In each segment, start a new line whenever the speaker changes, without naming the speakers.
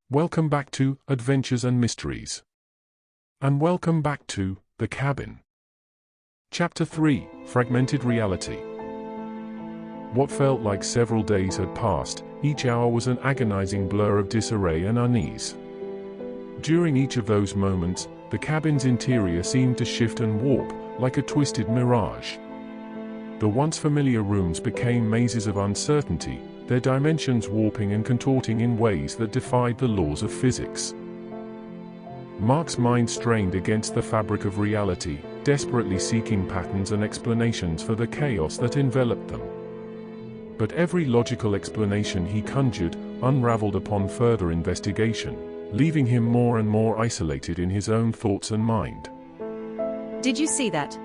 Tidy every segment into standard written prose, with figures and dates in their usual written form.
Welcome back to Adventures and Mysteries. And welcome back to The Cabin. Chapter 3, Fragmented Reality. What felt like several days had passed, each hour was an agonizing blur of disarray and unease. During each of those moments, the cabin's interior seemed to shift and warp, like a twisted mirage. The once familiar rooms became mazes of uncertainty, their dimensions warping and contorting in ways that defied the laws of physics. Mark's mind strained against the fabric of reality, desperately seeking patterns and explanations for the chaos that enveloped them. But every logical explanation he conjured unraveled upon further investigation, leaving him more and more isolated in his own thoughts and mind.
Did you see that?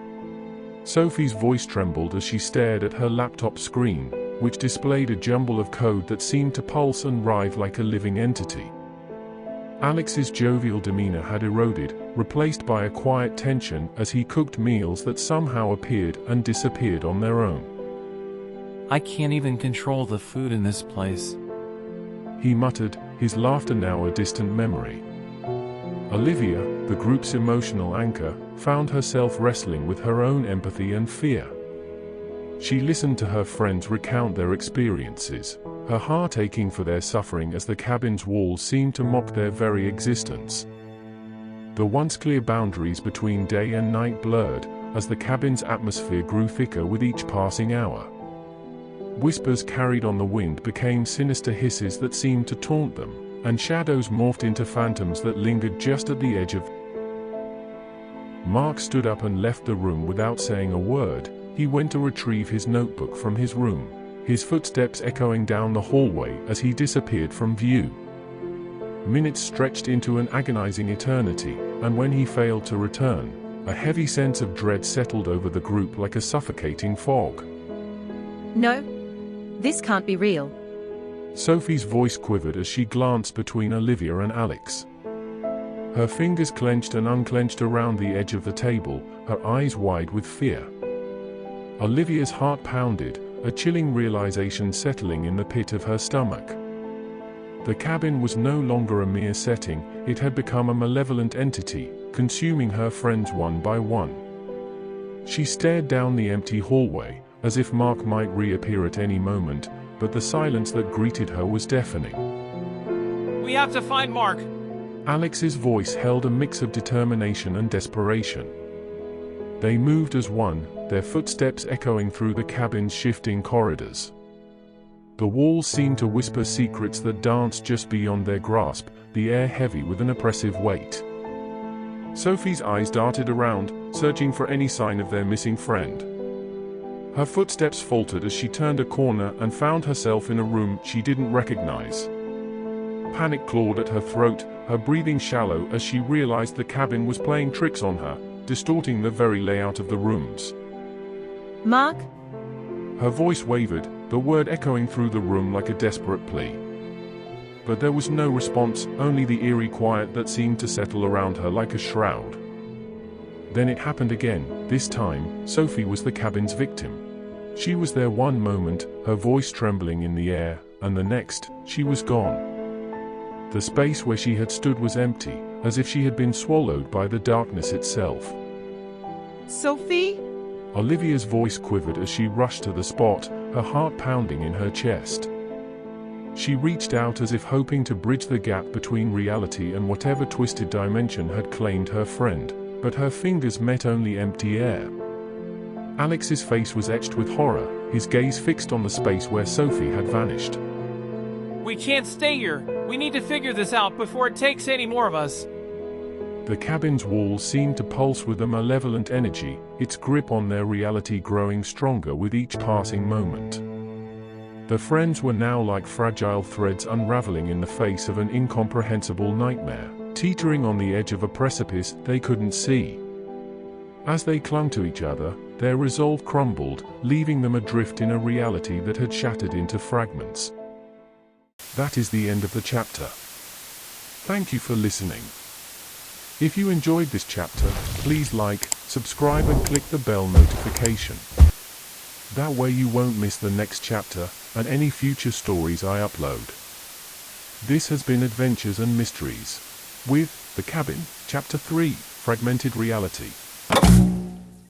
Sophie's voice trembled as she stared at her laptop screen, which displayed a jumble of code that seemed to pulse and writhe like a living entity. Alex's jovial demeanor had eroded, replaced by a quiet tension as he cooked meals that somehow appeared and disappeared on their own.
I can't even control the food in this place,
he muttered, his laughter now a distant memory. Olivia, the group's emotional anchor, found herself wrestling with her own empathy and fear. She listened to her friends recount their experiences, her heart aching for their suffering as the cabin's walls seemed to mock their very existence. The once clear boundaries between day and night blurred, as the cabin's atmosphere grew thicker with each passing hour. Whispers carried on the wind became sinister hisses that seemed to taunt them, and shadows morphed into phantoms that lingered just at the edge of. Mark stood up and left the room without saying a word. He went to retrieve his notebook from his room, his footsteps echoing down the hallway as he disappeared from view. Minutes stretched into an agonizing eternity, and when he failed to return, a heavy sense of dread settled over the group like a suffocating fog.
No. This can't be real.
Sophie's voice quivered as she glanced between Olivia and Alex. Her fingers clenched and unclenched around the edge of the table, her eyes wide with fear. Olivia's heart pounded, a chilling realization settling in the pit of her stomach. The cabin was no longer a mere setting, it had become a malevolent entity, consuming her friends one by one. She stared down the empty hallway, as if Mark might reappear at any moment, but the silence that greeted her was deafening.
We have to find Mark!
Alex's voice held a mix of determination and desperation. They moved as one, their footsteps echoing through the cabin's shifting corridors. The walls seemed to whisper secrets that danced just beyond their grasp, the air heavy with an oppressive weight. Sophie's eyes darted around, searching for any sign of their missing friend. Her footsteps faltered as she turned a corner and found herself in a room she didn't recognize. Panic clawed at her throat, her breathing shallow as she realized the cabin was playing tricks on her, distorting the very layout of the rooms.
Mark?
Her voice wavered, the word echoing through the room like a desperate plea. But there was no response, only the eerie quiet that seemed to settle around her like a shroud. Then it happened again. This time, Sophie was the cabin's victim. She was there one moment, her voice trembling in the air, and the next, she was gone. The space where she had stood was empty, as if she had been swallowed by the darkness itself.
Sophie?
Olivia's voice quivered as she rushed to the spot, her heart pounding in her chest. She reached out as if hoping to bridge the gap between reality and whatever twisted dimension had claimed her friend, but her fingers met only empty air. Alex's face was etched with horror, his gaze fixed on the space where Sophie had vanished.
We can't stay here. We need to figure this out before it takes any more of us.
The cabin's walls seemed to pulse with a malevolent energy, its grip on their reality growing stronger with each passing moment. The friends were now like fragile threads unraveling in the face of an incomprehensible nightmare, teetering on the edge of a precipice they couldn't see. As they clung to each other, their resolve crumbled, leaving them adrift in a reality that had shattered into fragments. That is the end of the chapter. Thank you for listening. If you enjoyed this chapter, please like, subscribe and click the bell notification. That way you won't miss the next chapter and any future stories I upload. This has been Adventures and Mysteries with The Cabin, Chapter 3, Fragmented Reality.